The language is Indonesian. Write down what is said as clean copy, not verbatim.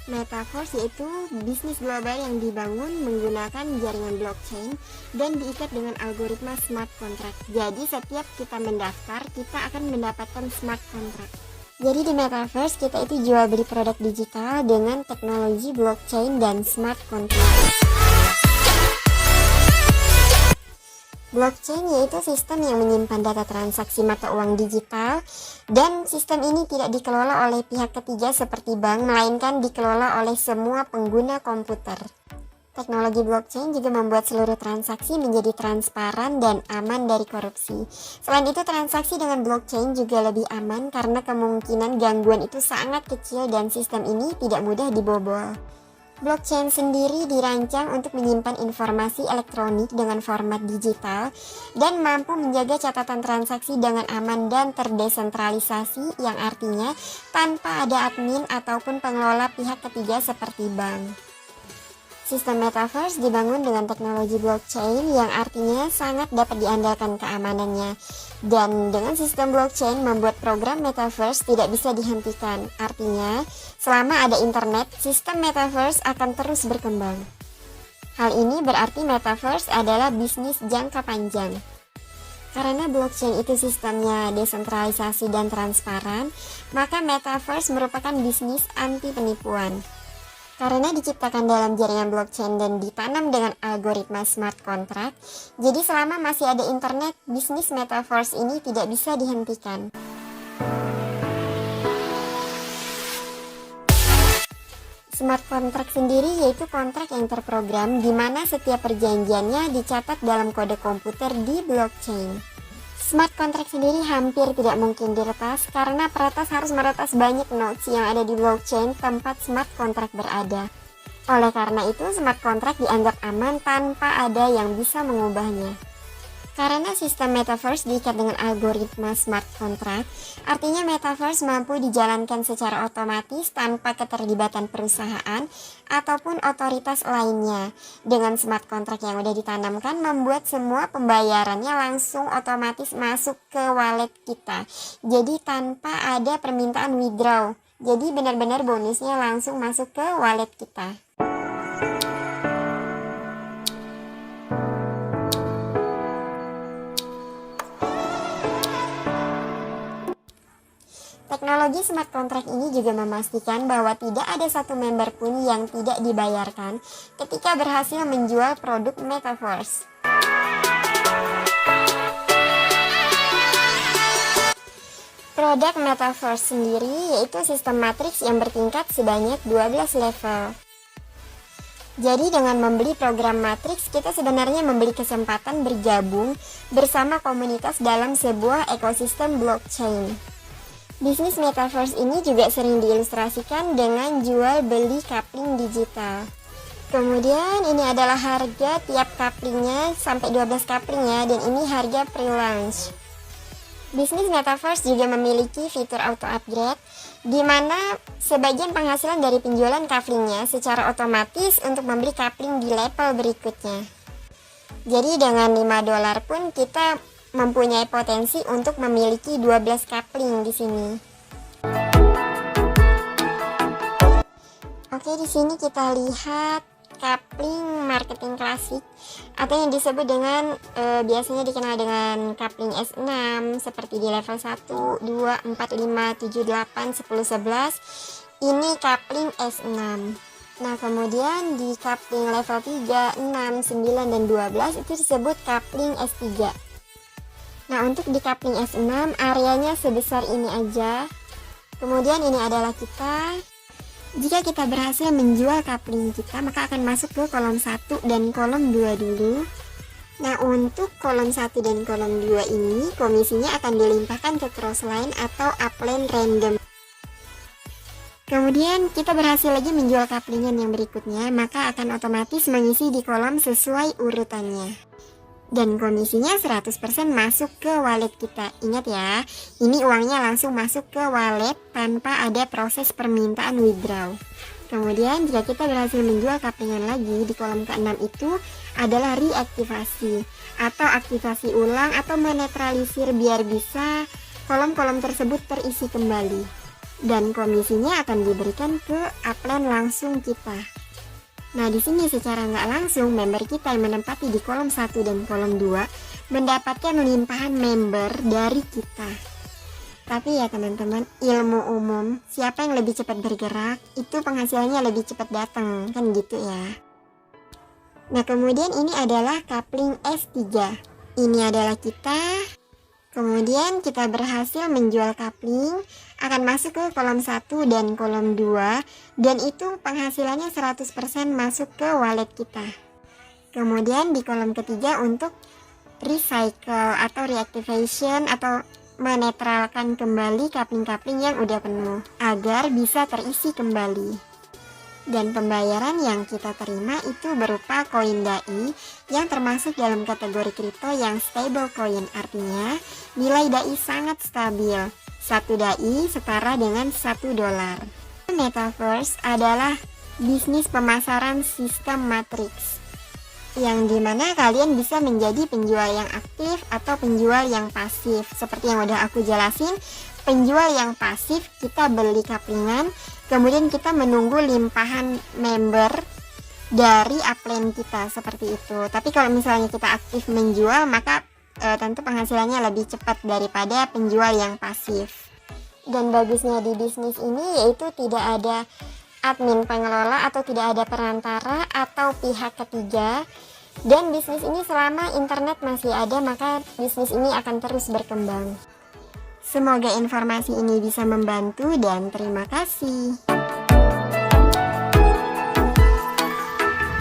Metaverse yaitu bisnis global yang dibangun menggunakan jaringan blockchain dan diikat dengan algoritma smart contract. Jadi setiap kita mendaftar, kita akan mendapatkan smart contract. Jadi di Metaverse kita itu jual beli produk digital dengan teknologi blockchain dan smart contract. Blockchain yaitu sistem yang menyimpan data transaksi mata uang digital, dan sistem ini tidak dikelola oleh pihak ketiga seperti bank, melainkan dikelola oleh semua pengguna komputer. Teknologi blockchain juga membuat seluruh transaksi menjadi transparan dan aman dari korupsi. Selain itu, transaksi dengan blockchain juga lebih aman karena kemungkinan gangguan itu sangat kecil dan sistem ini tidak mudah dibobol. Blockchain sendiri dirancang untuk menyimpan informasi elektronik dengan format digital dan mampu menjaga catatan transaksi dengan aman dan terdesentralisasi, yang artinya tanpa ada admin ataupun pengelola pihak ketiga seperti bank. Sistem Metaverse dibangun dengan teknologi blockchain yang artinya sangat dapat diandalkan keamanannya. Dan dengan sistem blockchain membuat program Metaverse tidak bisa dihentikan. Artinya, selama ada internet, sistem Metaverse akan terus berkembang. Hal ini berarti Metaverse adalah bisnis jangka panjang. Karena blockchain itu sistemnya desentralisasi dan transparan, maka Metaverse merupakan bisnis anti penipuan. Karena diciptakan dalam jaringan blockchain dan ditanam dengan algoritma smart contract, jadi selama masih ada internet, bisnis Metaverse ini tidak bisa dihentikan. Smart contract sendiri yaitu kontrak yang terprogram di mana setiap perjanjiannya dicatat dalam kode komputer di blockchain. Smart contract sendiri hampir tidak mungkin diretas karena peretas harus meretas banyak nodes yang ada di blockchain tempat smart contract berada. Oleh karena itu, smart contract dianggap aman tanpa ada yang bisa mengubahnya. Karena sistem Metaverse diikat dengan algoritma smart contract, artinya Metaverse mampu dijalankan secara otomatis tanpa keterlibatan perusahaan ataupun otoritas lainnya. Dengan smart contract yang sudah ditanamkan, membuat semua pembayarannya langsung otomatis masuk ke wallet kita. Jadi tanpa ada permintaan withdraw. Jadi benar-benar bonusnya langsung masuk ke wallet kita. Teknologi smart contract ini juga memastikan bahwa tidak ada satu member pun yang tidak dibayarkan ketika berhasil menjual produk Metaverse. Produk Metaverse sendiri yaitu sistem matriks yang bertingkat sebanyak 12 level. Jadi dengan membeli program matriks, kita sebenarnya membeli kesempatan bergabung bersama komunitas dalam sebuah ekosistem blockchain. Bisnis Metaverse ini juga sering diilustrasikan dengan jual beli coupling digital. Kemudian ini adalah harga tiap couplingnya sampai 12 coupling ya, dan ini harga pre-launch. Bisnis Metaverse juga memiliki fitur auto upgrade, di mana sebagian penghasilan dari penjualan couplingnya secara otomatis untuk membeli coupling di level berikutnya. Jadi dengan $5 pun kita mempunyai potensi untuk memiliki 12 coupling di sini. Oke, di sini kita lihat coupling marketing klasik atau yang disebut dengan biasanya dikenal dengan coupling S6 seperti di level 1, 2, 4, 5, 7, 8, 10, 11. Ini coupling S6. Nah, kemudian di coupling level 3, 6, 9, dan 12 itu disebut coupling S3. Nah, untuk di coupling S6 areanya sebesar ini aja. Kemudian ini adalah kita. Jika kita berhasil menjual coupling kita, maka akan masuk ke kolom 1 dan kolom 2 dulu. Nah, untuk kolom 1 dan kolom 2 ini komisinya akan dilimpahkan ke crossline atau upline random. Kemudian kita berhasil lagi menjual couplingan yang berikutnya, maka akan otomatis mengisi di kolom sesuai urutannya. Dan komisinya 100% masuk ke wallet kita. Ingat ya, ini uangnya langsung masuk ke wallet tanpa ada proses permintaan withdraw. Kemudian jika kita berhasil menjual couplingan lagi, di kolom ke-6 itu adalah reaktivasi atau aktivasi ulang atau menetralisir biar bisa kolom-kolom tersebut terisi kembali. dan komisinya akan diberikan ke upline langsung kita. Nah, di sini secara nggak langsung member kita yang menempati di kolom 1 dan kolom 2 mendapatkan limpahan member dari kita. Tapi ya teman-teman, ilmu umum, siapa yang lebih cepat bergerak, itu penghasilannya lebih cepat datang, kan gitu ya. Nah, kemudian ini adalah coupling S3. Ini adalah kita. Kemudian kita berhasil menjual coupling, akan masuk ke kolom 1 dan kolom 2, dan itu penghasilannya 100% masuk ke wallet kita. Kemudian di kolom ketiga untuk recycle atau reactivation atau menetralkan kembali coupling-coupling yang udah penuh agar bisa terisi kembali. Dan pembayaran yang kita terima itu berupa koin DAI yang termasuk dalam kategori kripto yang stable coin, artinya nilai DAI sangat stabil. 1 DAI setara dengan 1 dolar. Metaverse adalah bisnis pemasaran sistem matriks, yang dimana kalian bisa menjadi penjual yang aktif atau penjual yang pasif. Seperti yang udah aku jelasin, penjual yang pasif kita beli couplingan, kemudian kita menunggu limpahan member dari upline kita, seperti itu. Tapi kalau misalnya kita aktif menjual, maka tentu penghasilannya lebih cepat daripada penjual yang pasif. Dan bagusnya di bisnis ini yaitu tidak ada admin pengelola atau tidak ada perantara atau pihak ketiga. Dan bisnis ini selama internet masih ada, maka bisnis ini akan terus berkembang. Semoga informasi ini bisa membantu dan terima kasih.